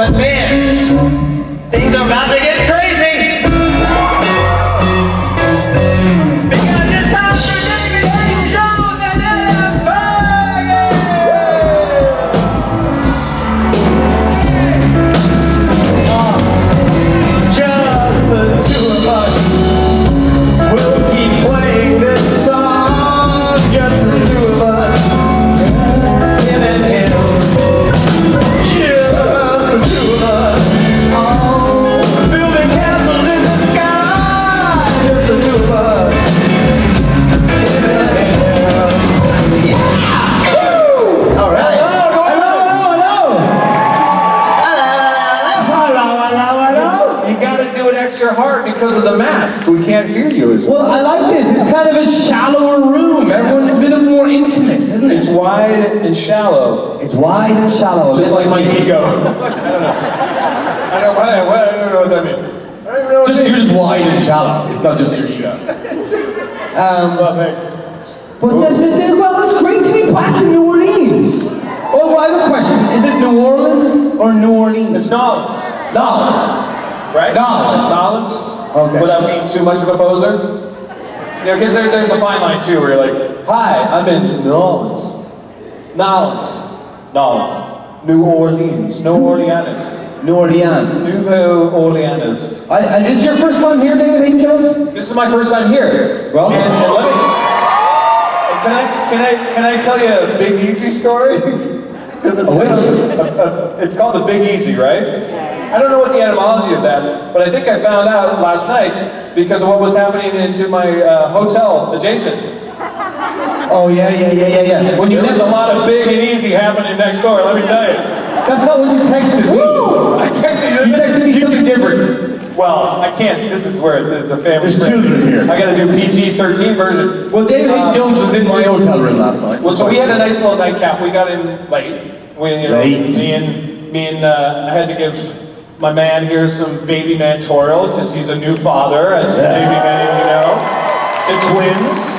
But man, things are about to get crazy. Because it's time for David Haydn Jones and Fergus. Just the two of us will keep playing this song. Just the two of us. Him and him. Just the two of us. Oh, building castles in the sky. Just the two of us. Him and him. Yeah! Woo! All right. You gotta do it extra hard because of the mask. We can't hear you as well. Well, I like this. It's kind of a shallower room. Everyone's a bit more intimate, isn't it? It's wide and shallow. It's wide and shallow. Just like my ego. I don't know what that means. You're just wide and shallow. It's not just your ego. Well, thanks. But well, it's great to be back in New Orleans. Well, I have a question. Is it New Orleans or New Orleans? It's Nolens. Nolens. Right? Nolens. Okay. Without being too much of a poser. You know, because there's a fine line too, where you're like, hi, I'm in New Orleans. Nolens. New Orleans. New Orleans. New Orleans. Nouveau Orleans. And this is your first time here, David Haydn Jones? This is my first time here. Well, and let me. Can I tell you a Big Easy story? Because it's called the Big Easy, right? I don't know what the etymology of that, but I think I found out last night because of what was happening into my hotel adjacent. Oh yeah. When you There's a lot of big and easy happening next door, let me tell you. That's not what you texted me. I texted you. You texted me something different. Well, I can't. This is where it's a family. There's children here. I got to do PG-13 version. Well, David Haydn Jones was in my hotel room last night. Well, so we had a nice little nightcap. We got in late. Me and I had to give my man here some baby mentorial because he's a new father, as maybe many of you know, to twins.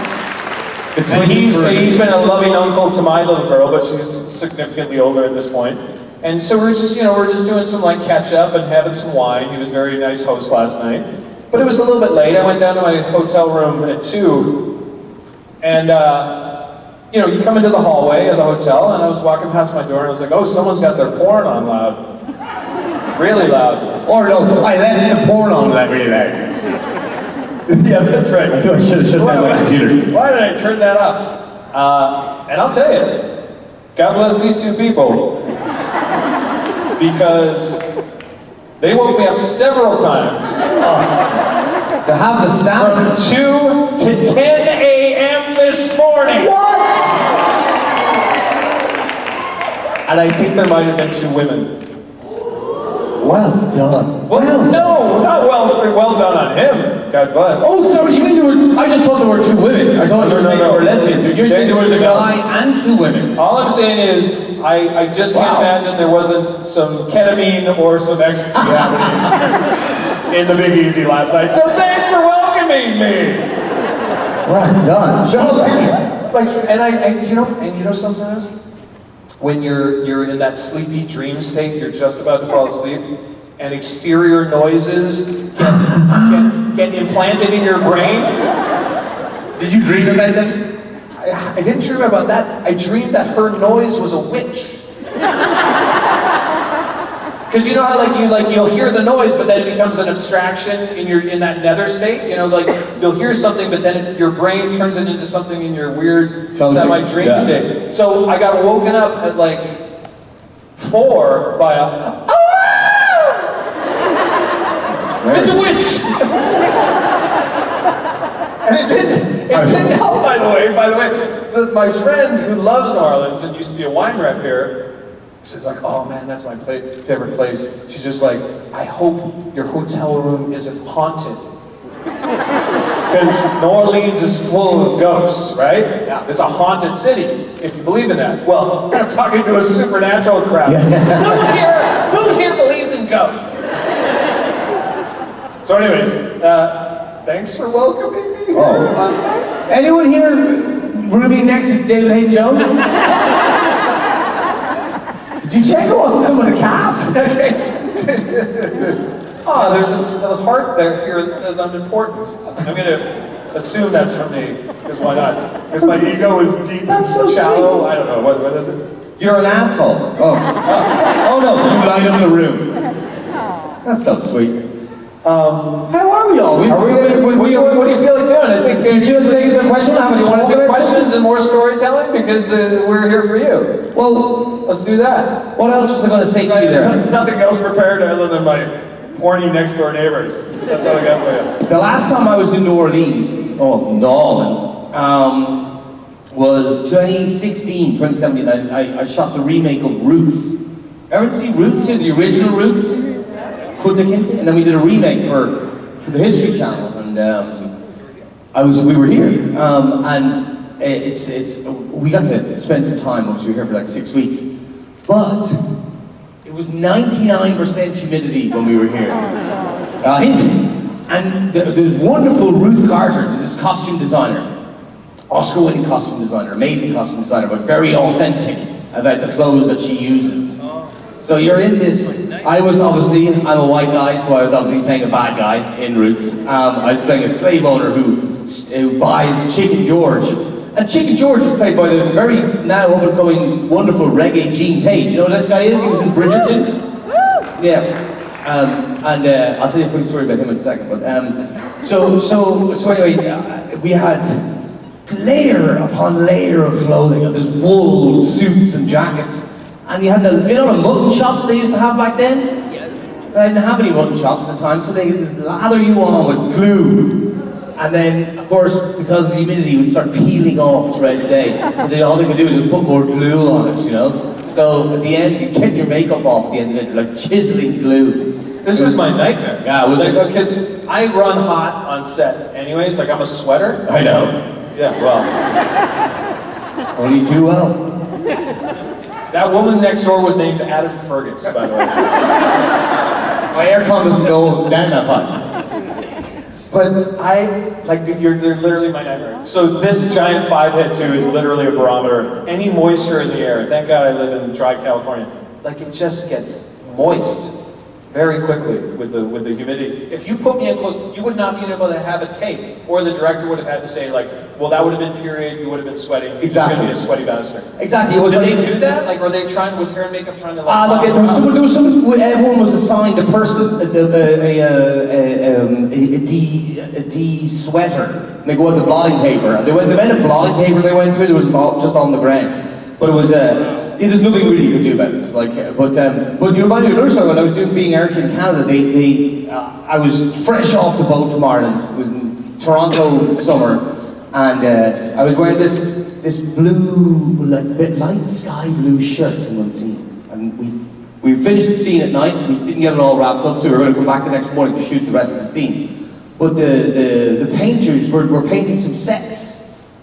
And he's been a loving uncle to my little girl, but she's significantly older at this point. And so we're just doing some like catch up and having some wine. He was a very nice host last night. But it was a little bit late. I went down to my hotel room at 2, and you come into the hallway of the hotel, and I was walking past my door, and I was like, oh, someone's got their porn on loud. Really loud. Or no, I left the porn on that really loud. Yeah, that's right. I feel I should have shut down my computer. Why did I turn that off? And I'll tell you, God bless these two people, because they woke me up several times. To have the stamina. From 2 to 10 a.m. this morning. What? And I think there might have been 2 women. Well done. Well, no, not well done on him. God bless. Oh, sorry, you mean there were, I just thought there were 2 women. I thought you were saying there were lesbians. You're saying there was a guy and 2 women. All I'm saying is, I just can't imagine there wasn't some ketamine or some ecstasy happening in the Big Easy last night. So thanks for welcoming me. Well done. And sometimes when you're in that sleepy dream state, you're just about to fall asleep, and exterior noises get implanted in your brain. Did you dream about them? I didn't dream about that. I dreamed that her noise was a witch. Because you know how you'll hear the noise, but then it becomes an abstraction in that nether state. You'll hear something, but then your brain turns it into something in your weird semi-dream state. So I got woken up at 4 by a it's a witch. And it didn't help, by the way. My friend who loves New Orleans and used to be a wine rep here, she's like, oh man, that's my favorite place. She's just like, I hope your hotel room isn't haunted. Because New Orleans is full of ghosts, right? Yeah. It's a haunted city, if you believe in that. Well, I'm talking to a supernatural crowd. Who here believes in ghosts? So anyways, thanks for welcoming me here last night. Anyone here rooming next to David Haydn Jones? Did you check it wasn't some of the cast? Oh, there's a heart there here that says I'm important. I'm gonna assume that's for me, because why not? Because my ego is deep That's so and shallow. sweet. I don't know, what is it? You're an asshole. Oh. Oh no, you light up the room. That's so sweet. How are we all? What do you feel like doing? I think Do you feel like taking some questions? How many you want to do it? questions and more storytelling? Because we're here for you. Well, Let's do that. what else was I going to say to you there? Nothing else prepared other than my horny next door neighbors. That's all I got for you. The last time I was in New Orleans, New Orleans, was 2016, 2017. I shot the remake of Roots. Ever see Roots here, the original Roots? And then we did a remake for the History Channel, and we were here, and we got to spend some time. We were here for like 6 weeks, but it was 99% humidity when we were here. And there's wonderful Ruth Carter, this costume designer, Oscar-winning costume designer, amazing costume designer, but very authentic about the clothes that she uses. So you're in this. I'm a white guy, so I was obviously playing a bad guy in Roots. I was playing a slave owner who buys Chicken George. And Chicken George was played by the very now up-and-coming wonderful reggae Gene Page. You know who this guy is? He was in Bridgerton. Yeah. I'll tell you a funny story about him in a second. But so anyway, we had layer upon layer of clothing, and there's wool suits and jackets. And you had the mutton chops they used to have back then? Yeah. I didn't have any mutton chops at the time, so they could just lather you on with glue. And then, of course, because of the humidity, it would start peeling off throughout the day. So all they would do is put more glue on it, you know? So at the end, you get your makeup off at the end of it, like chiseling glue. This is my nightmare. Yeah, it was because I run hot on set anyways, like I'm a sweater. I know. Yeah, well. Only too well. That woman next door was named Adam Fergus, by the way. My aircon doesn't go down that hot. But they're literally my nightmare. So this giant 5-head 2 is literally a barometer. Any moisture in the air, thank God I live in dry California, like it just gets moist very quickly with the humidity. If you put me in close, you would not be able to have a take, or the director would have had to say like, well, that would have been period, you would have been sweating. Exactly. You're going to be a sweaty bastard. Exactly. Did they do that? Like, were they was hair and makeup trying to like? Look, there was some. Everyone was assigned a person, a D sweater. They go with the blotting paper. The amount of blotting paper they went through, it was just on the ground. But it was there's nothing really you could do about it. Like, but you remind me of another story. When I was doing Being Eric in Canada, I was fresh off the boat from Ireland. It was in Toronto summer, and I was wearing this blue, like light sky blue shirt in one scene, and we finished the scene at night. We didn't get it all wrapped up, so we were going to go back the next morning to shoot the rest of the scene. But the painters were painting some sets.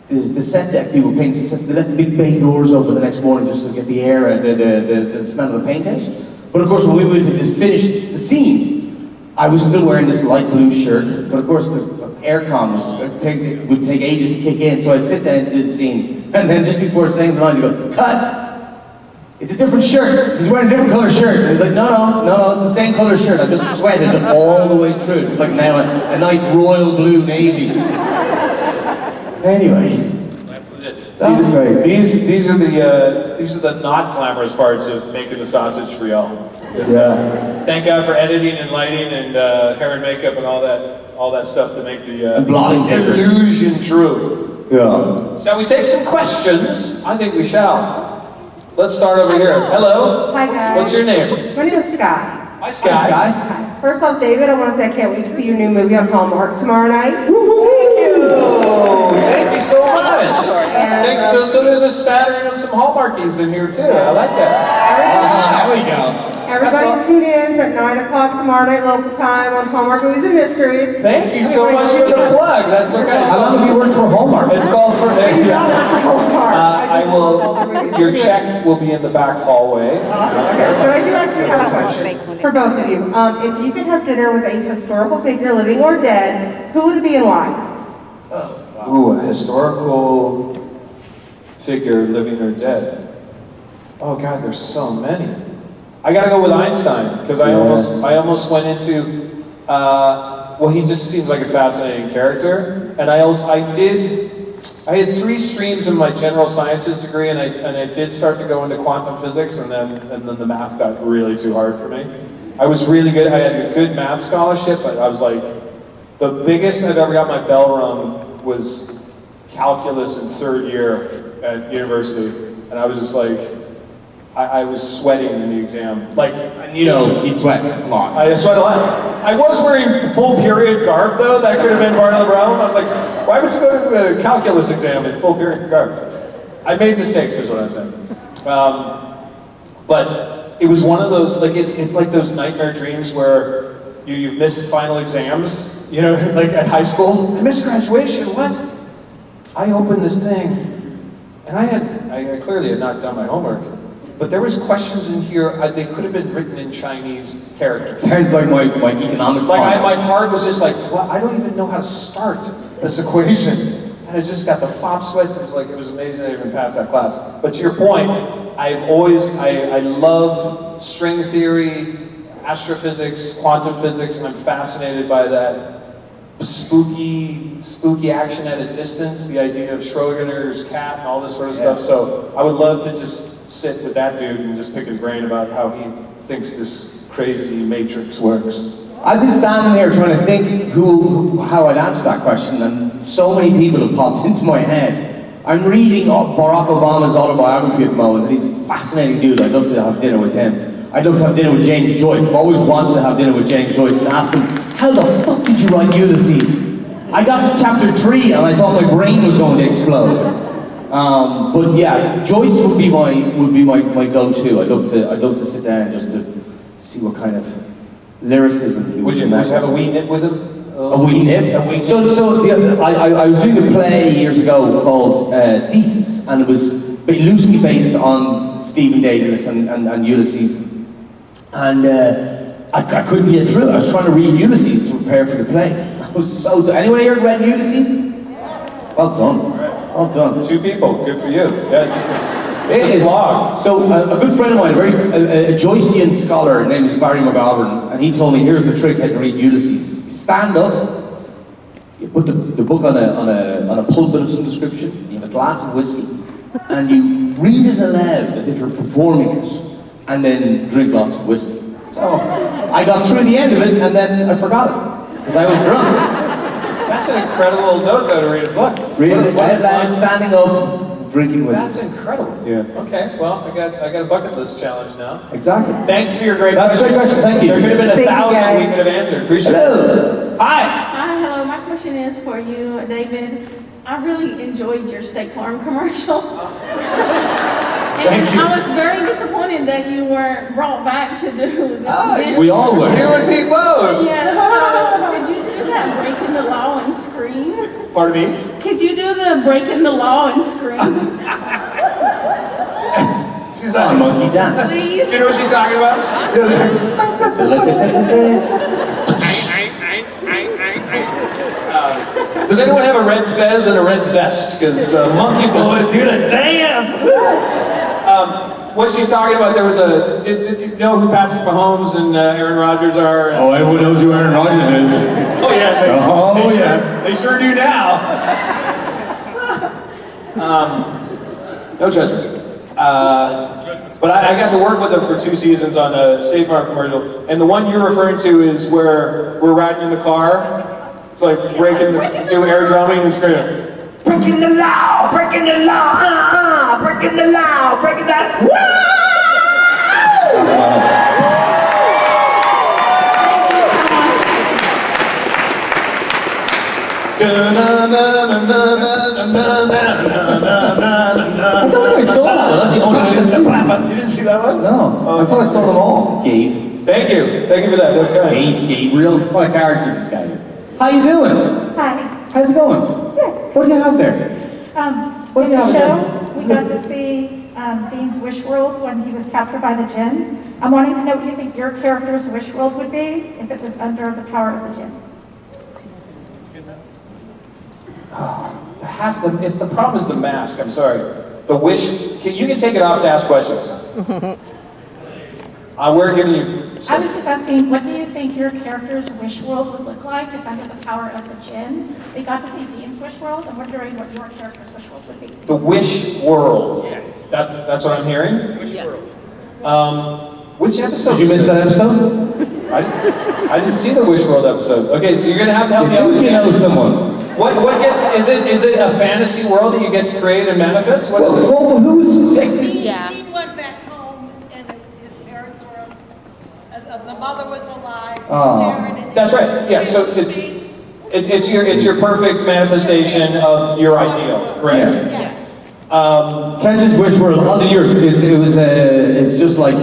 The set deck people were painting sets. They left the big bay doors open the next morning just to get the air and the smell of the paint out. But of course, when we went to just finish the scene, I was still wearing this light blue shirt. But of course, the aircon would take ages to kick in. So I'd sit down to do the scene, and then just before saying the line, you go, "Cut! It's a different shirt. He's wearing a different color shirt." And he's like, no, it's the same color shirt. I just sweated all the way through. It's like now a nice royal blue navy. Anyway, That's legit. That's great. These are the not glamorous parts of making the sausage for y'all. Yeah. Thank God for editing and lighting and hair and makeup and all that stuff to make the blotting paper. illusion true. Yeah. Shall we take some questions? I think we shall. Let's start over here. Hello. Hi guys. What's your name? My name is Sky. Hi, Sky. Hi, Hi. First off, David, I want to say I can't wait to see your new movie on Hallmark tomorrow night. Thank you so much. So there's a spattering of some Hallmarkies in here too. I like that. There we go. Everybody tune in at 9 o'clock tomorrow night local time on Hallmark Movies and Mysteries. Thank you so much for the plug. That's okay. How long have you worked for Hallmark? It's called for. I do not work for Hallmark. I will. Your check will be in the back hallway. Awesome. Okay, but I do actually have a question for both of you. If you could have dinner with a historical figure, living or dead, who would it be and why? Ooh, a historical figure, living or dead. Oh God, there's so many. I gotta go with Einstein, because I almost went into, well, he just seems like a fascinating character. And I had 3 streams in my general sciences degree, and I did start to go into quantum physics, and then the math got really too hard for me. I was really good, I had a good math scholarship, but I was like, the biggest I've ever got my bell rung was calculus in 3rd year at university, and I was just like, I was sweating in the exam. Like, You know, he sweats a lot. I sweat a lot. I was wearing full period garb though, that could have been part of the problem. I was like, why would you go to a calculus exam in full period garb? I made mistakes, is what I'm saying. But it was one of those, like, it's like those nightmare dreams where you've missed final exams, you know, like at high school. I missed graduation, what? I opened this thing, and I clearly had not done my homework, but there was questions in here, they could have been written in Chinese characters. Sounds like my economics Like, my heart was just like, well, I don't even know how to start this equation. And I just got the flop sweats. It was amazing I even passed that class. But to your point, I love string theory, astrophysics, quantum physics, and I'm fascinated by that spooky action at a distance, the idea of Schrodinger's cat and all this sort of stuff. So I would love to just sit with that dude and just pick his brain about how he thinks this crazy matrix works. I've been standing here trying to think how I'd answer that question, and so many people have popped into my head. I'm reading Barack Obama's autobiography at the moment, and he's a fascinating dude. I'd love to have dinner with him. I'd love to have dinner with James Joyce. I've always wanted to have dinner with James Joyce and ask him, how the fuck did you write Ulysses? I got to chapter 3 and I thought my brain was going to explode. But yeah, Joyce would be my go-to. I'd love to sit down just to see what kind of lyricism he Would you have a wee nip with him? A wee nip? A wee nip? I was doing a play years ago called Thesis, and it was loosely based on Stephen Daedalus and Ulysses. And I couldn't get through it. I was trying to read Ulysses to prepare for the play. I was so anyone here read Ulysses? Well done. Well done. 2 people. Good for you. It's a slog. So a good friend of mine, a Joycean scholar, his name is Barry McGovern, and he told me, here's the trick how to read Ulysses. You stand up, you put the book on a pulpit of some description, you have a glass of whiskey, and you read it aloud as if you're performing it, and then drink lots of whiskey. So I got through the end of it, and then I forgot it, because I was drunk. That's an incredible note, though, to read a book. Read it out loud, standing up, drinking whiskey. That's incredible. Yeah. Okay, well, I got a bucket list challenge now. Exactly. Thank you for your great That's a great question, thank you. There could have been Thank you, 1,000 guys. we could have answered. Appreciate it. Hello. Hi. Hi, hello. My question is for you, David. I really enjoyed your State Farm commercials. Thank you. I was very disappointed that you weren't brought back to do this. We all were. You and me both. Yes. So could you do that breaking the law and scream? Pardon me? Could you do the breaking the law and scream? She's Oh, like, monkey dance. Please? do you know what she's talking about? Does anyone have a red fez and a red vest? Because Monkey Boy's here to dance. What she's talking about, there was did you know who Patrick Mahomes and Aaron Rodgers are? Oh, everyone knows who Aaron Rodgers is. Oh yeah. Oh, they yeah. They sure do now. No judgment. But I got to work with them for 2 seasons on a State Farm commercial, and the one you're referring to is where we're riding in the car, like do air drumming and screaming. Breaking the law, breaking the law, breaking the law, breaking that. I don't think I saw that one. That's the only one I didn't see. You didn't see that one? No. I thought I saw them all. Gabe. Thank you for that. That's good. Gabriel. What a character this guy is. How you doing? Hi. How's it going? Good. What do you have there? What do you In have the there? show, we got to see Dean's wish world when he was captured by the djinn. I'm wanting to know what you think your character's wish world would be if it was under the power of the djinn. It's the problem is the mask. I'm sorry. The wish. You can take it off to ask questions. We're giving you. I was just asking, what do you think your character's wish world would look like if under the power of the djinn? We got to see Dean's wish world. I'm wondering what your character's wish world would be. The wish world. Yes. That's what I'm hearing? Wish world. Which episode? Did you miss that episode? I didn't see the wish world episode. Okay, you're gonna have to help me out. If you know someone. What gets, is it a fantasy world that you get to create and manifest? What is it? Well, who's He went back home and his parents were, the mother was alive. That's right. Yeah. So it's your perfect manifestation of your ideal, correct? Yes. Ken's wish world. I'll do yours. It's just like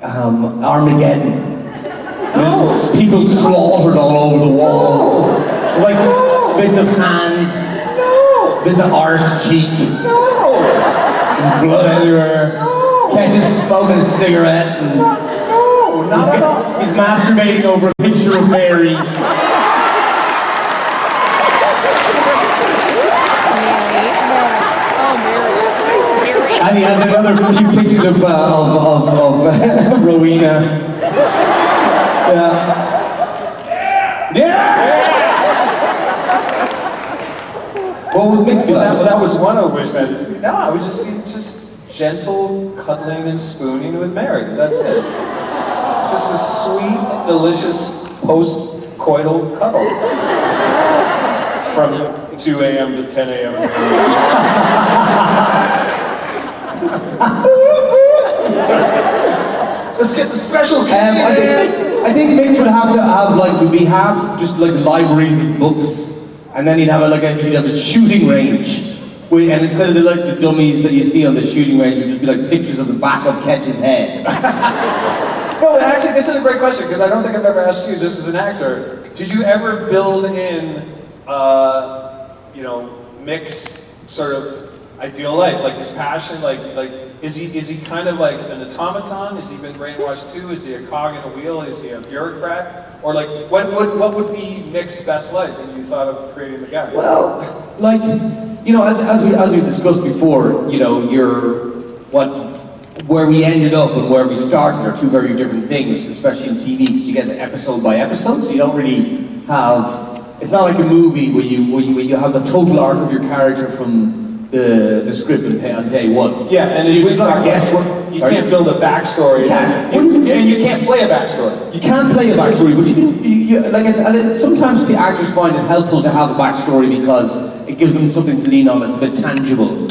Armageddon. There's people slaughtered all over the walls. Like bits of hands, bits of arse cheek. There's blood everywhere. Kent is smoking a cigarette. And he's masturbating over a picture of Mary. And he has another few pictures of Rowena. Yeah. What would make me like? Well, that was one of wish fantasies. No, I was just gentle cuddling and spooning with Mary. That's it. Just a sweet, delicious post-coital cuddle. From 2 a.m. to 10 a.m. Let's get the special I think Mix would have to have we have just libraries of books, and then he'd have a shooting range. And instead of the dummies that you see on the shooting range, it'd just be like pictures of the back of Ketch's head. No, actually, this is a great question because I don't think I've ever asked you this as an actor. Did you ever build in, Mick's sort of ideal life, like his passion, is he kind of like an automaton? Has he been brainwashed too? Is he a cog in a wheel? Is he a bureaucrat? Or what would be Mick's best life when you thought of creating the guy? Well, as we discussed before, where we ended up and where we started are two very different things, especially in TV, because you get the episode by episode, so you don't really have. It's not like a movie where you have the total arc of your character from the script on day one. Yeah, and as we talked about, you can't build a backstory. And you can't play a backstory. You can play a backstory, but sometimes the actors find it helpful to have a backstory because it gives them something to lean on that's a bit tangible.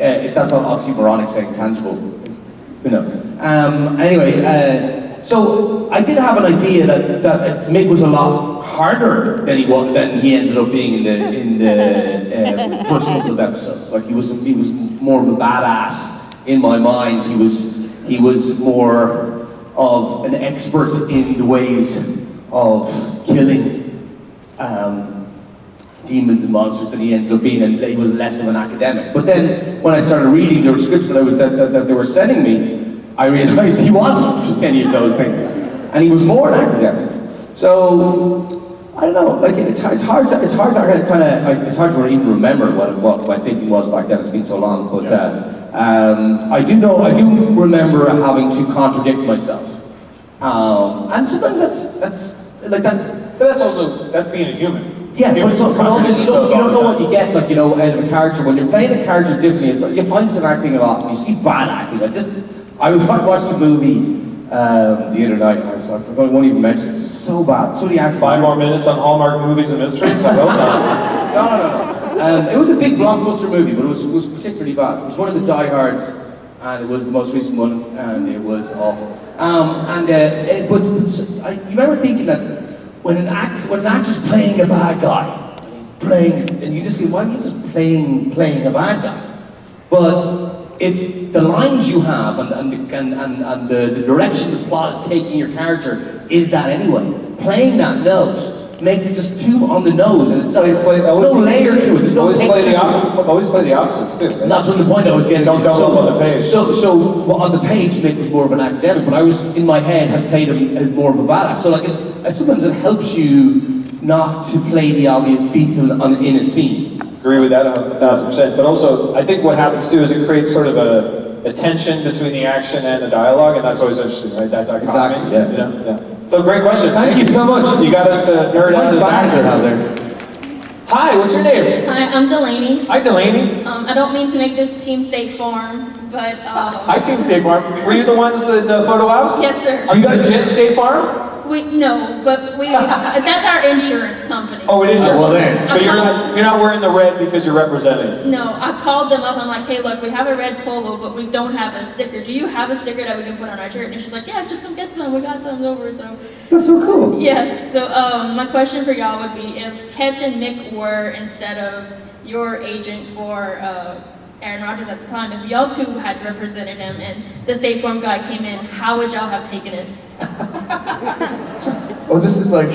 If that's not oxymoronic saying tangible, who knows? So I did have an idea that Mick was a lot harder than he ended up being in the first couple of episodes. Like he was more of a badass in my mind. He was more of an expert in the ways of killing demons and monsters than he ended up being, and he was less of an academic. But then when I started reading the scripts that they were sending me, I realized he wasn't any of those things, and he was more an academic. So I don't know. It's hard to even remember what my thinking was back then. It's been so long, but I do remember having to contradict myself, and sometimes that's like that. But that's being a human. Yeah, but also you don't know what you get out of a character when you're playing a character differently. It's like you find yourself acting a lot, and you see bad acting. I watched the movie the other night, and I won't even mention it. It's just so bad. So the acting. 5 more minutes on Hallmark movies and mysteries. No. It was a big blockbuster movie, but it was particularly bad. It was one of the diehards, and it was the most recent one, and it was awful. You remember thinking that when an actor's playing a bad guy, and he's playing, and you just see, why are you just playing a bad guy? But if the lines you have and the direction the plot is taking your character is that anyway, playing that note makes it just too on the nose, and there's no layer to it. There's no always play the opposites too. And that's what the point I was getting. Don't double up on the page. So on the page, Mick was more of an academic, but I was in my head had played him as more of a badass. So sometimes it helps you not to play the obvious beats in a scene. Agree with that 1,000%. But also, I think what happens too is it creates sort of a tension between the action and the dialogue, and that's always interesting, right? That dichotomy. Exactly, yeah. You know? Yeah. So great question. Thank you so much. You got us to nerd out this actor. out there. Hi, what's your name? Hi, I'm Delaney. Hi, Delaney. I don't mean to make this Team State Farm, but Hi, Team State Farm. Were you the ones in the photo ops? yes, sir. Are you legit State Farm? No, but that's our insurance company. Oh, it is your well then. But you're not wearing the red because you're representing. No, I called them up. I'm like, hey, look, we have a red polo, but we don't have a sticker. Do you have a sticker that we can put on our shirt? And she's like, yeah, just come get some. We got some over. So That's so cool. yes. So my question for y'all would be, if Ketch and Nick were instead of your agent for Aaron Rodgers at the time, if y'all two had represented him and the State Farm guy came in, how would y'all have taken it? Oh, this is like...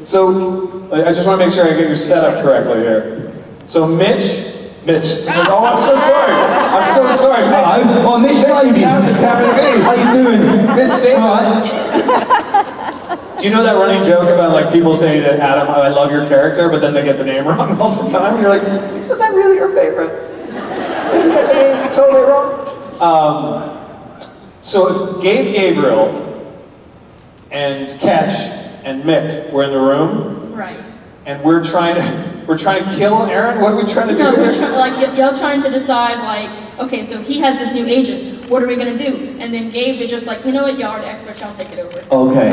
So, I just want to make sure I get your setup correctly here. So Mitch... Oh, I'm so sorry. I'm so sorry. Oh, Mitch Davies. It's happened to me. How you doing? Mitch Davies. Do you know that running joke about like people saying to Adam, I love your character, but then they get the name wrong all the time? You're like, is that really your favorite? You get the name totally wrong. So if Gabriel and Ketch and Mick were in the room, Right. and we're trying to kill Aaron. What are we trying to do? No, we're y'all trying to decide, like, okay, so he has this new agent. What are we gonna do? And then Gabe is just like, you know what, y'all are the experts, y'all take it over. Okay.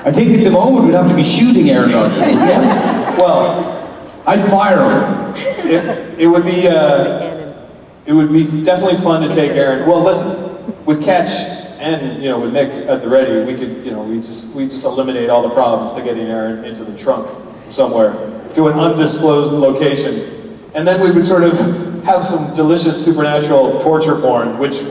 I think at the moment we'd have to be shooting Aaron Rodgers. Yeah. Well, I'd fire him. it would be definitely fun to take Aaron. Well, listen, with Ketch and with Nick at the ready, we could we just eliminate all the problems to getting Aaron into the trunk somewhere to an undisclosed location, and then we would sort of have some delicious supernatural torture porn, which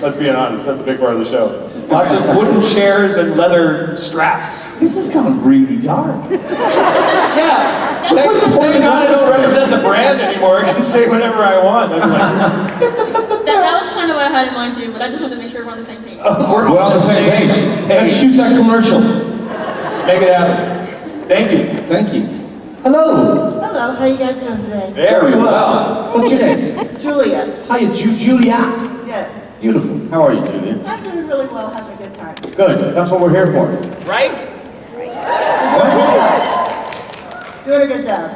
let's be honest, that's a big part of the show. Lots of wooden chairs and leather straps. This has gone really dark. Yeah. Thank God I don't represent the brand anymore. I can say whatever I want. I'm like, That was kind of what I had in mind too, but I just wanted to make sure we're on the same page. We're on the same page. Let's shoot that commercial. Make it happen. Thank you. Thank you. Hello. Hello, how you guys doing today? Very well. What's your name? Julia. Hiya, Julia. Yes. Beautiful. How are you, Julia? I'm doing really well, having a good time. Good. That's what we're here for. Right? Doing a good job.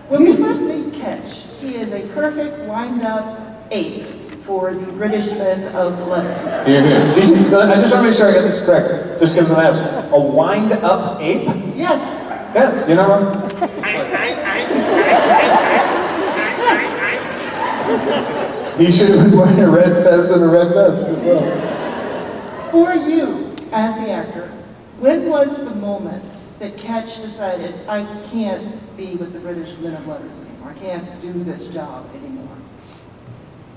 When we first meet Ketch, he is a perfect wind-up ape for the British men of letters. Here, here. I just want to make sure I get this correct, just because I'm asking. A wind-up ape? Yes. Yeah, you know what? He should have been wearing a red fez and a red vest as well. For you, as the actor, when was the moment that Ketch decided, I can't be with the British men of letters anymore, I can't do this job anymore?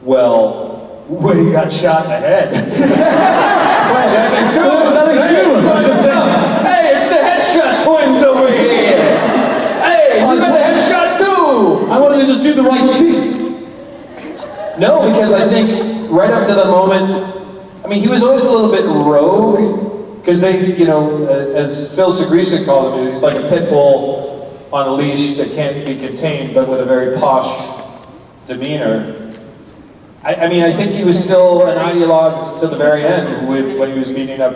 Well, when he got shot in the head. Hey, it's the headshot twins over here. Hey, you got the headshot too. I wanted to just do the right thing. No, because I think right up to the moment, I mean, he was always a little bit rogue, because they, as Phil Segresic called him, he's like a pit bull on a leash that can't be contained, but with a very posh demeanor. I mean, I think he was still an ideologue to the very end when he was beating up,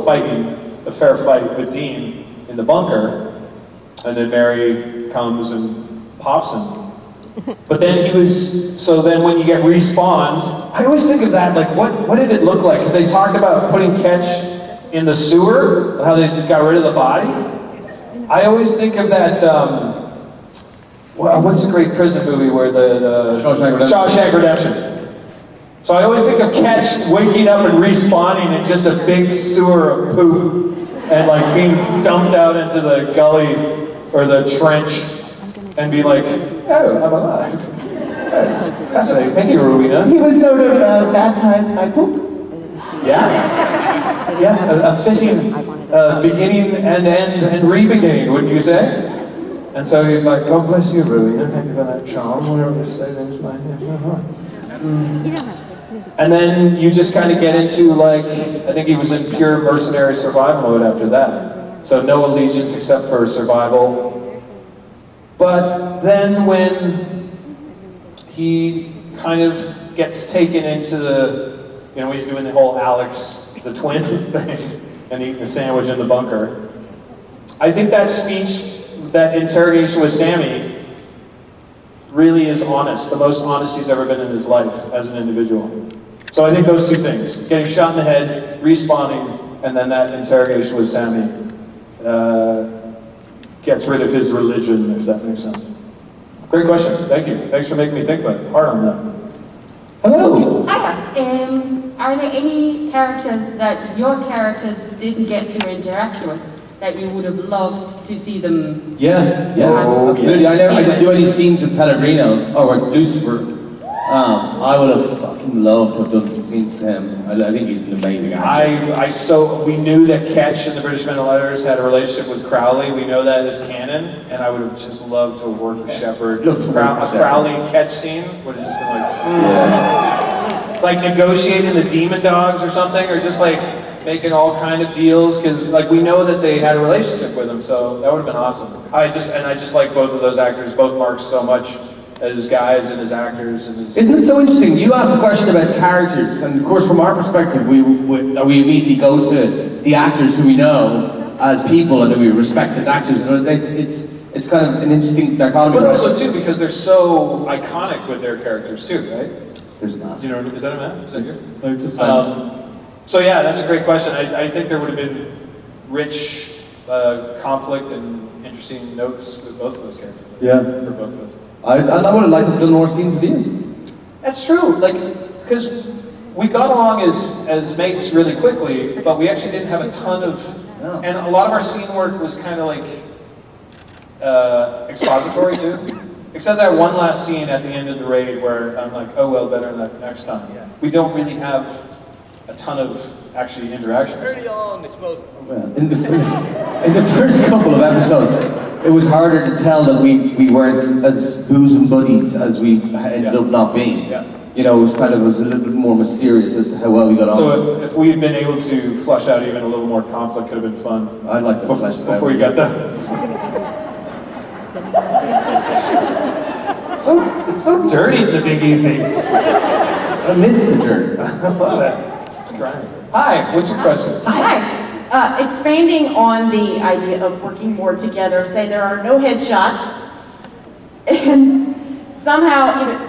fighting a fair fight with Dean in the bunker, and then Mary comes and pops him. But then then when you get respawned, I always think of that, like, what did it look like? Because they talked about putting Ketch in the sewer, how they got rid of the body. I always think of that, what's the great prison movie where the Shawshank Redemption. So I always think of Ketch waking up and respawning in just a big sewer of poop and like being dumped out into the gully or the trench and be like, oh, I'm alive. Oh, fascinating. Thank you, Rowena. He was sort of baptized by poop. Yes. Yes, a fitting beginning and end and re-beginning, wouldn't you say? And so he's like, God bless you, Rowena. Thank you for that charm. Whatever you say, and then you just kind of get into like, I think he was in pure mercenary survival mode after that. So no allegiance except for survival. But then when he kind of gets taken into the, you know, when he's doing the whole Alex, the twin thing, and eating the sandwich in the bunker. I think that speech, that interrogation with Sammy, really is honest, the most honest he's ever been in his life as an individual. So I think those two things, getting shot in the head, respawning, and then that interrogation with Sammy, gets rid of his religion, if that makes sense. Great question, thank you. Thanks for making me think about it. Hard on that. Hello. Hiya. Are there any characters that your characters didn't get to interact with that you would have loved to see them? Yeah, Oh, absolutely. yes. I didn't do any scenes with Pellegrino or with Lucifer. I would have fucking loved to have done some scenes with him. I think he's an amazing actor. We knew that Ketch in the British Men and Letters had a relationship with Crowley. We know that as canon, and I would have just loved to work with Shepard. A Crowley Ketch scene would have just been like negotiating the demon dogs or something, or just like making all kind of deals, because like we know that they had a relationship with him, so that would have been awesome. I just like both of those actors, both Marks, so much. As guys and as actors. And Isn't it so interesting? You asked the question about characters, and of course from our perspective, we immediately go to the actors who we know as people and who we respect as actors. And it's kind of an interesting dichotomy. But also too, because they're so iconic with their characters too, right? There's a mask. You know, is that a map? Is that here? No, just so yeah, that's a great question. I think there would have been rich conflict and interesting notes with both of those characters. Yeah. For both of us. I would have liked to have done more scenes with you. That's true, like, because we got along as mates really quickly, but we actually didn't have a ton of, and a lot of our scene work was kind of like expository too. Except that one last scene at the end of the raid where I'm like, oh well, better next time. We don't really have a ton of actually interaction. Early on, it's most... In the first couple of episodes, it was harder to tell that we weren't as bosom buddies as we ended up not being. Yeah. You know, it was a little bit more mysterious as to how well we got on. So if we had been able to flush out even a little more conflict, could have been fun. I'd like to flush it out. Before you got that. It's so dirty, the Big Easy. I miss the dirt. I love that. It's grimy. Hi, what's your question? Hi. Expanding on the idea of working more together, say there are no headshots, and somehow either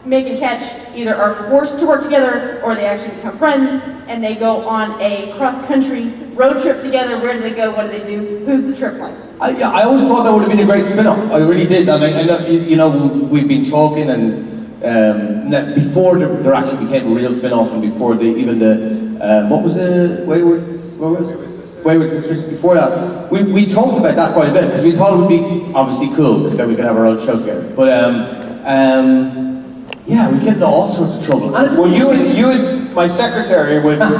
Mick and Ketch either are forced to work together or they actually become friends and they go on a cross-country road trip together. Where do they go? What do they do? Who's the trip like? I always thought that would have been a great spin-off. I really did. I mean, I know, you know, we've been talking and before there actually became a real spin-off and before what was the Wayward Sisters? Before that, we talked about that quite a bit because we thought it would be obviously cool because then we could have our own show together. But yeah, we get into all sorts of trouble. Well, you and my secretary would do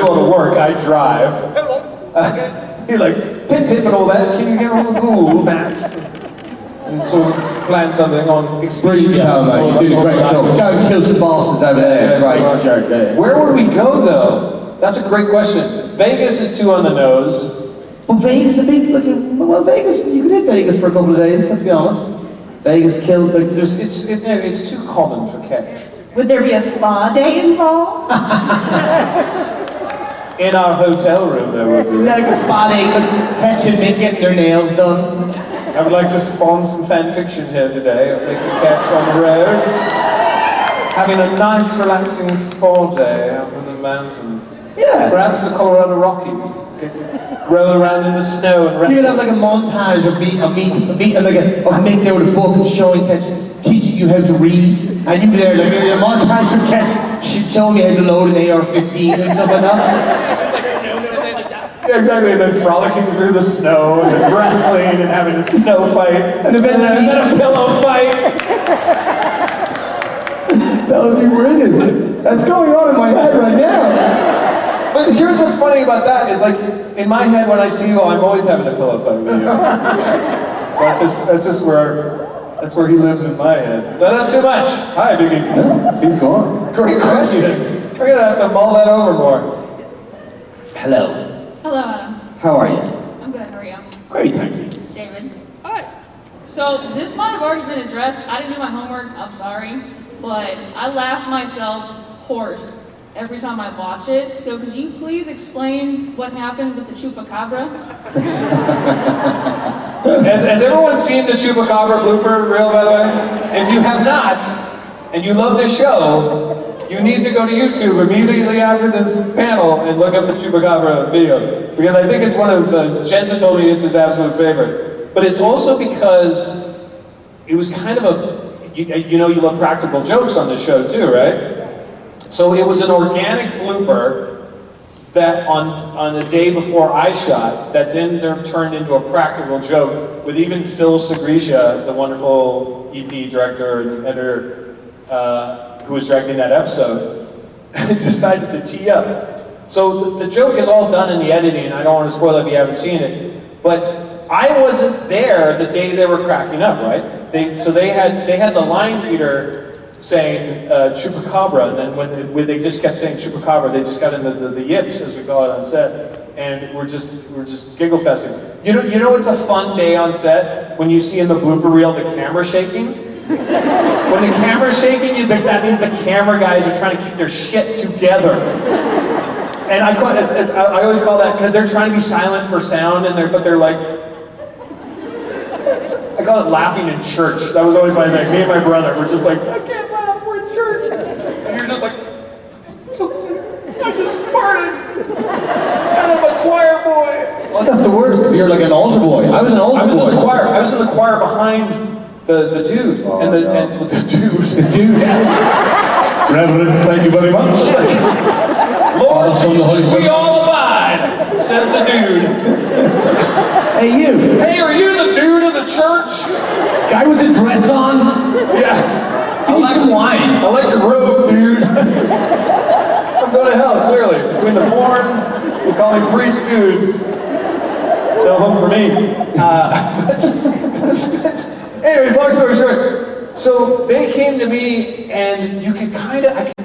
all the work. I drive. He like pip and all that. Can you get on the Google Maps and sort of plan something on extreme? Yeah, mate, you did a great job. Go and kill some bastards over there. Right. Where would we go though? That's a great question. Vegas is too on the nose. Well, Vegas, Vegas, you could hit Vegas for a couple of days, let's be honest. Vegas killed, it's too common for Ketch. Would there be a spa day involved? In our hotel room there would be. Like a spa day, Ketch and Mick getting their nails done. I would like to spawn some fan fiction here today of Mick and Ketch on the road. Having a nice relaxing spa day up in the mountains. Yeah. Perhaps the Colorado Rockies. Roll around in the snow and wrestle. You could have like a montage of Mick there with a book and showing Ketch, teaching you how to read. And you'd be there like a montage of Ketch showing you how to load an AR-15 and stuff like that. Yeah, exactly. And then frolicking through the snow and then wrestling and having a snow fight. And then a pillow fight. That would be brilliant. That's going on in my head right now. But here's what's funny about that is like, in my head when I see you, I'm always having a pillow fight with you. That's where he lives in my head. No, that's too much. Hi, Big Easy. Yeah, he's gone. Great question. We're gonna have to mull that over more. Hello. Hello, Adam. How are you? I'm good. How are you? Great, thank you. David. Hi. So this might have already been addressed. I didn't do my homework. I'm sorry. but I laugh myself hoarse every time I watch it. So could you please explain what happened with the chupacabra? Has everyone seen the Chupacabra blooper reel, by the way? If you have not, and you love this show, you need to go to YouTube immediately after this panel and look up the Chupacabra video. Because I think it's one of, Jensen told me it's his absolute favorite. But it's also because it was kind of a, you know you love practical jokes on this show too, right? So it was an organic blooper that on the day before I shot, that then turned into a practical joke with even Phil Segresha, the wonderful EP director and editor who was directing that episode, decided to tee up. So the joke is all done in the editing, I don't want to spoil it if you haven't seen it, but I wasn't there the day they were cracking up, right? So they had the line reader saying chupacabra, and then when they just kept saying chupacabra, they just got into the yips, as we call it on set, and we're just giggle festing. You know it's a fun day on set when you see in the blooper reel the camera shaking. When the camera's shaking, that means the camera guys are trying to keep their shit together. And I always call that because they're trying to be silent for sound, but they're like. I call it laughing in church. That was always my thing. Me and my brother were just like, I can't laugh, we're in church. And you're just like, I just farted. And I'm a choir boy. Well, that's the worst. You're like an altar boy. I was an altar boy. I was in the choir behind the dude. Oh, and the dude. The dude. Reverend, thank you very much. Lord Jesus, we all abide, says the dude. Hey, you. Hey, are you the dude of the church? Guy with the dress on? Yeah. Give me some wine. I like your robe, dude. I'm going to hell, clearly. Between the porn, we call him priest dudes. So hope for me. Anyways, long story short. So they came to me, and I could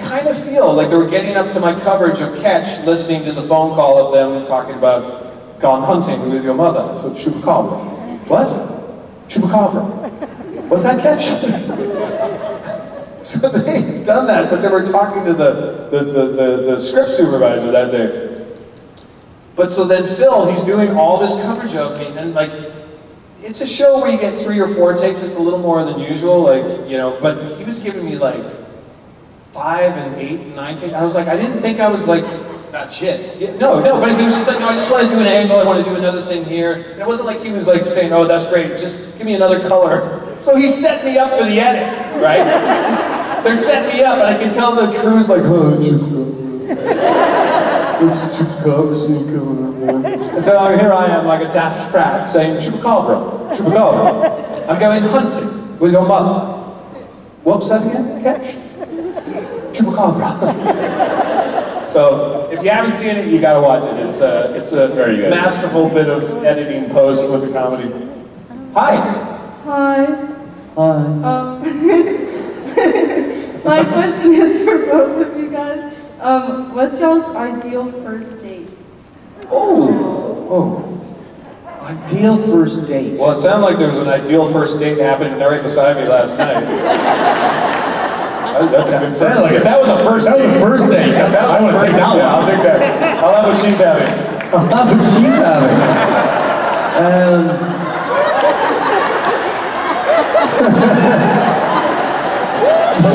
kind of feel like they were getting up to my coverage of Catch, listening to the phone call of them talking about gone hunting with your mother. So chupacabra. What? Chupacabra. What's that, Catch? So they'd done that, but they were talking to the script supervisor that day. But so then Phil, he's doing all this coverage of me, and like, it's a show where you get 3 or 4 takes. It's a little more than usual, like, you know, but he was giving me like 5 and 8 and 9 takes. I was like, I didn't think I was like, that shit. Yeah, no, but he was just like, no, I just want to do an angle, I want to do another thing here. And it wasn't like he was like saying, oh, that's great, just give me another color. So he set me up for the edit, right? They're setting me up, and I can tell the crew's like, oh, and so here I am like a daft brat saying, chupacabra, chupacabra. I'm going hunting with your mother. What's that again, Catch? Chupacabra. So, if you haven't seen it, you gotta watch it. It's a very masterful bit of editing post with the comedy. Hi. Hi. Hi. My question is for both of you guys. What's y'all's ideal first date? Oh. Ideal first date. Well, it sounded like there was an ideal first date happening right beside me last night. That's a good first date. If that was a first date. That was a first date. I want to take that one. Yeah, I'll take that. I'll have what she's having. I'll have what she's having.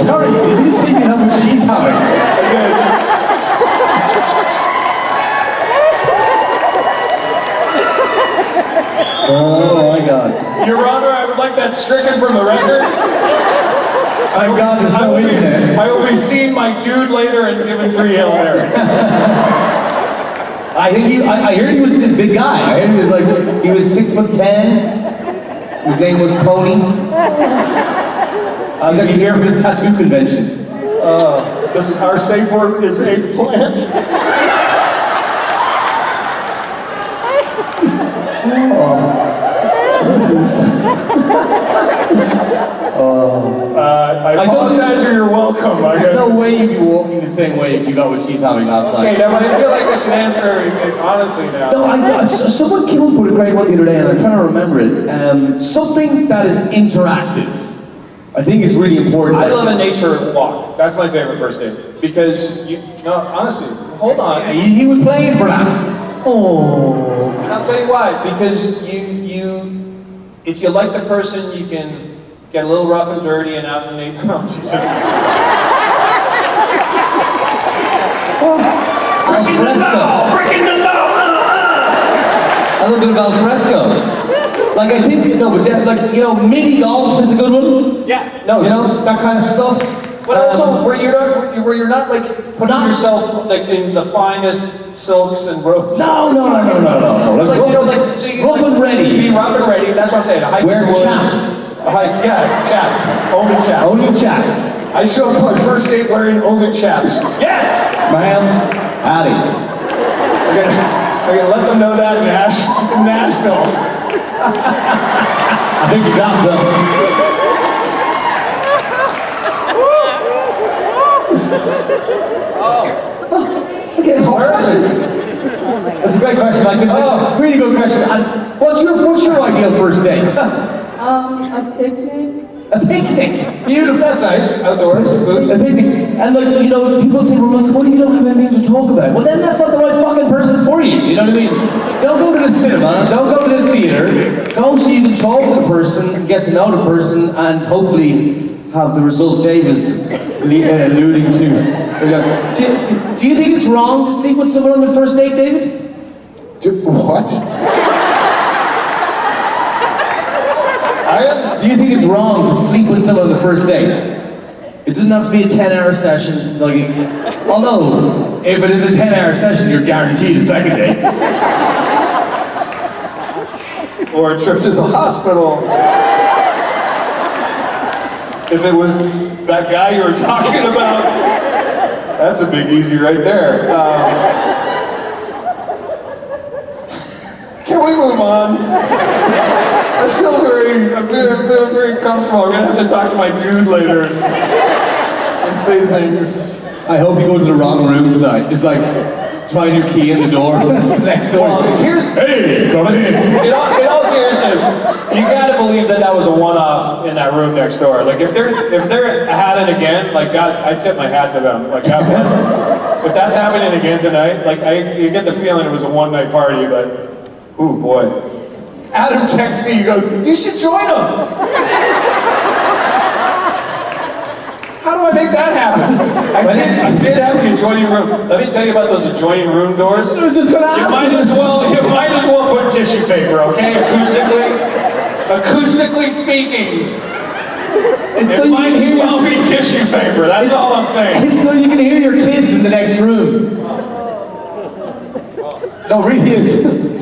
Sorry, did you say you have what she's having? Oh my God. Your Honor, I would like that stricken from the record. I will be seeing my dude later and giving 3 Hail Marys. I heard he was the big guy. I heard he was 6'10". His name was Pony. He's actually here for the tattoo convention. Our safe word is eggplant. Jesus. I apologize or you're welcome. There's no way you'd be walking the same way if you got what she's having last night. Okay, now but I feel like I should answer honestly now. No, someone came up with a great one the other day, and I'm trying to remember it. Something that is interactive. I think it's really important. I love a nature walk. That's my favorite first date. Because, honestly, hold on. He was playing for that. Oh. And I'll tell you why. Because if you like the person, you can get a little rough and dirty and out in nature. Oh, Jesus. Alfresco. Breaking the law! A little bit of alfresco. Like I think, mini golf is a good one. Yeah. No, that kind of stuff. But also, where you're not like putting yourself like in the finest silks and robes. No. Like, so you rough and ready. Be rough and ready. That's what I'm saying. Wear chaps. Chaps. Only chaps. Only chaps. I showed up my first date wearing only chaps. Yes! Ma'am, howdy. I'm gonna let them know that in Nashville. I think you got them. Okay, that's a great question. Really good question. And what's your ideal first date? A picnic. A picnic. Beautiful. That's nice. Outdoors, food. A picnic. And people say, well, what do you don't have anything to talk about? Well, then that's not the right fucking person for you. You know what I mean? Don't go to the cinema. Don't go to the theater. Go so you can talk to the person, get to know the person, and hopefully have the result Dave is alluding to. Do you think it's wrong to sleep with someone on the first date, David? What? Do you think it's wrong to sleep with someone on the first date? It doesn't have to be a 10-hour session. Although, if it is a 10-hour session, you're guaranteed a second date. Or a trip to the hospital. If it was that guy you were talking about, that's a big easy right there. Can we move on? I feel very comfortable. I'm gonna have to talk to my dude later and say things. I hope you go to the wrong room tonight. Just trying your key in the door. What's next door? Hey, come in. In all seriousness, you gotta believe that was a one-off in that room next door. Like if they're at it again, God, I tip my hat to them. God bless them. If that's happening again tonight, you get the feeling it was a one-night party, but ooh boy. Adam texts me, he goes, you should join them. How do I make that happen? I did have the adjoining room. Let me tell you about those adjoining room doors. I was just gonna ask you might as well put tissue paper, okay? Acoustically speaking. It might as well be tissue paper, that's all I'm saying. It's so you can hear your kids in the next room. No, really is.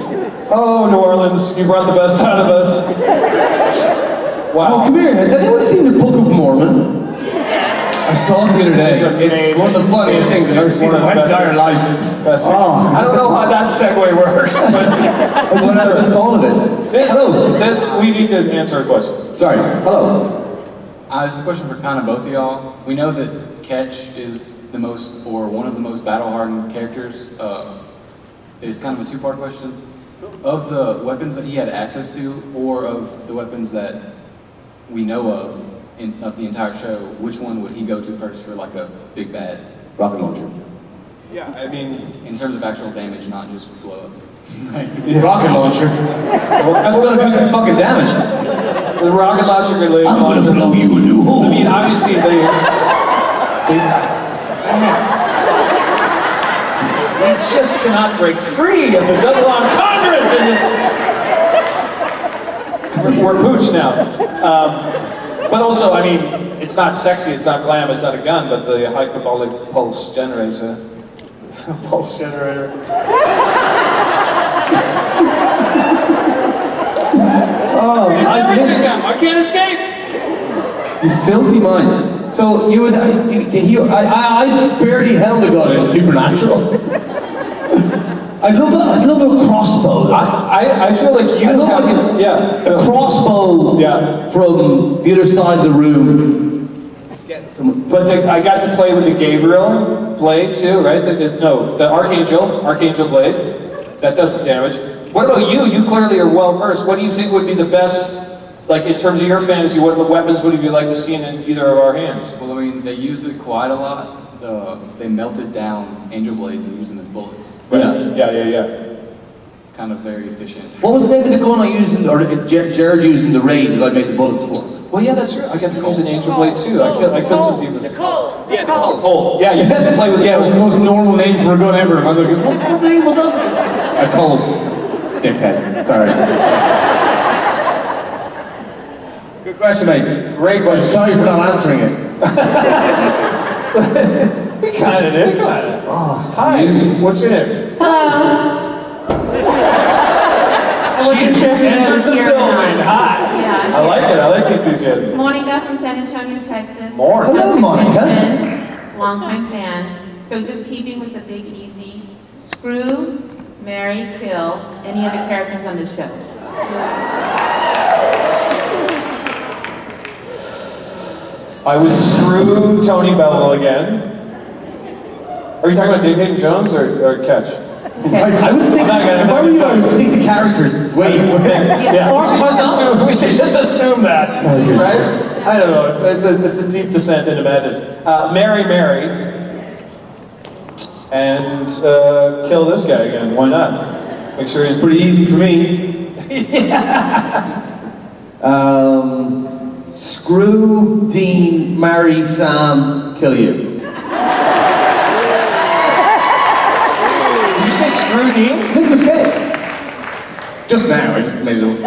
Oh, New Orleans, you brought the best out of us. Wow. Oh, come here. Has anyone seen the Book of Mormon? I saw it the other day. It's one of the funniest things I've ever seen in my entire life. I don't know how that segue works, but I just thought of it. This, we need to answer a question. Sorry. Hello. This is a question for kind of both of y'all. We know that Ketch is one of the most battle-hardened characters. It's kind of a two-part question. Of the weapons that he had access to, or of the weapons that we know of the entire show, which one would he go to first for a big bad rocket launcher? Yeah, I mean, in terms of actual damage, not just blow up. Rocket launcher. Well, that's gonna do some fucking damage. The rocket launcher could lay. I'm gonna blow you a new hole. I mean, obviously we just cannot break free of the double entendres in this. We're pooch now. But also, I mean, it's not sexy, it's not glam, it's not a gun, but the hyperbolic pulse generator. Pulse generator. I can't escape! You filthy mind. So I barely held a gun in Supernatural. I'd love a crossbow. I feel like you have a crossbow from the other side of the room. But I got to play with the Gabriel blade too, right? The Archangel blade. That does some damage. What about you? You clearly are well versed. What do you think would be the best Like, in terms of your fantasy, what weapons would you like to see in either of our hands? Well, I mean, they used it quite a lot. They melted down angel blades and used them as bullets. Yeah. Kind of very efficient. What was the name of the gun I used, or Jared used in the raid that I made the bullets for? Well, yeah, that's true. I got to use an angel blade too. I killed some demons. Yeah, the Colt. Colt. Yeah, you had to play with Yeah, it was the most normal name for a gun ever. I'm like, what's the name of that? A Colt. Dickhead. Sorry. Good question, mate. Great question. Sorry for not answering it. We kind of did. Oh, hi. What's your name? Hello. She entered the building. Hi. Yeah. I like it. I like enthusiasm. Monica from San Antonio, Texas. More. Hello, Monica. Longtime fan. So just keeping with the big easy, screw, marry, kill any of the characters on the show. I would screw Tony Bevel again. Are you talking about Dave Hayden Jones or Ketch? I would stick. If I were you, I would stick to characters. Wait. Yeah. We should just assume that, right? I don't know. It's a deep descent into madness. Marry, and kill this guy again. Why not? Make sure he's Pretty easy for me. Screw Dean, marry Sam, kill you. Did you say screw Dean? Make a mistake. Just now, I just made it up.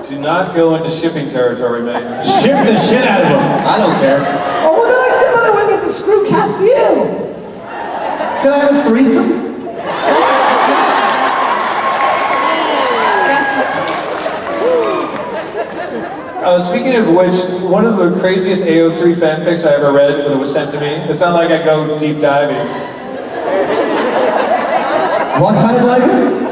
Do not go into shipping territory, mate. Ship the shit out of him. I don't care. Oh, well, then I went to get to screw Castiel. Can I have a threesome? Speaking of which, one of the craziest AO3 fanfics I ever read when it was sent to me, it's not like I go deep diving. What kind of diving?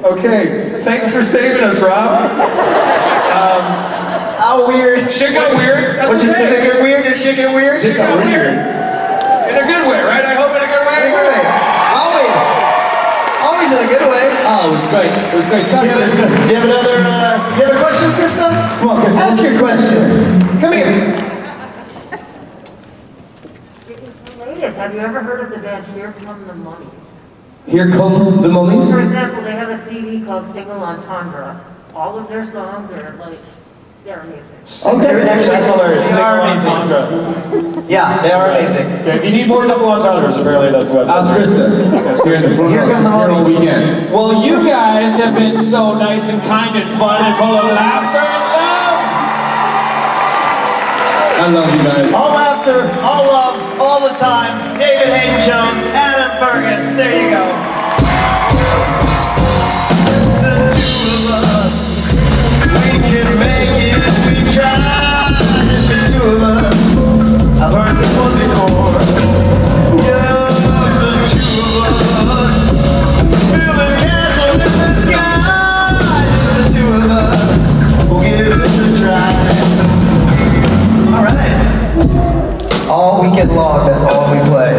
Okay, thanks for saving us, Rob. How weird. Shit got weird. That's Did okay. it get weird? Did shit get weird? Shit got weird. In a good way, right? I hope in a good way. In a good way. Always in a good way. Oh, it was great. It was great. Sorry, Do you have another, you have a question, Krista? Come on, Krista. Ask your question. Come here. Have you ever heard of the band Here Come the Mummies? Here come the mummies. For example, they have a CD called Single Entendre. All of their songs are like, they're amazing. Okay, That's hilarious. They are amazing. Yeah, they are amazing. Okay, if you need more double entendres, apparently that's what. Ask Krista. Here in the front Here row. come the Here all mummies. weekend. Well, you guys have been so nice and kind and fun and full of laughter and love. I love you guys. All laughter, all love, all the time. David Hayden Jones, Adam Fergus. There you go. The two of us, we can make it if we try. Just the two of us. I've heard this one before. Just the two of us, building castles in the sky. Just the two of us, we'll give it a try. All right. All weekend long, that's all we play.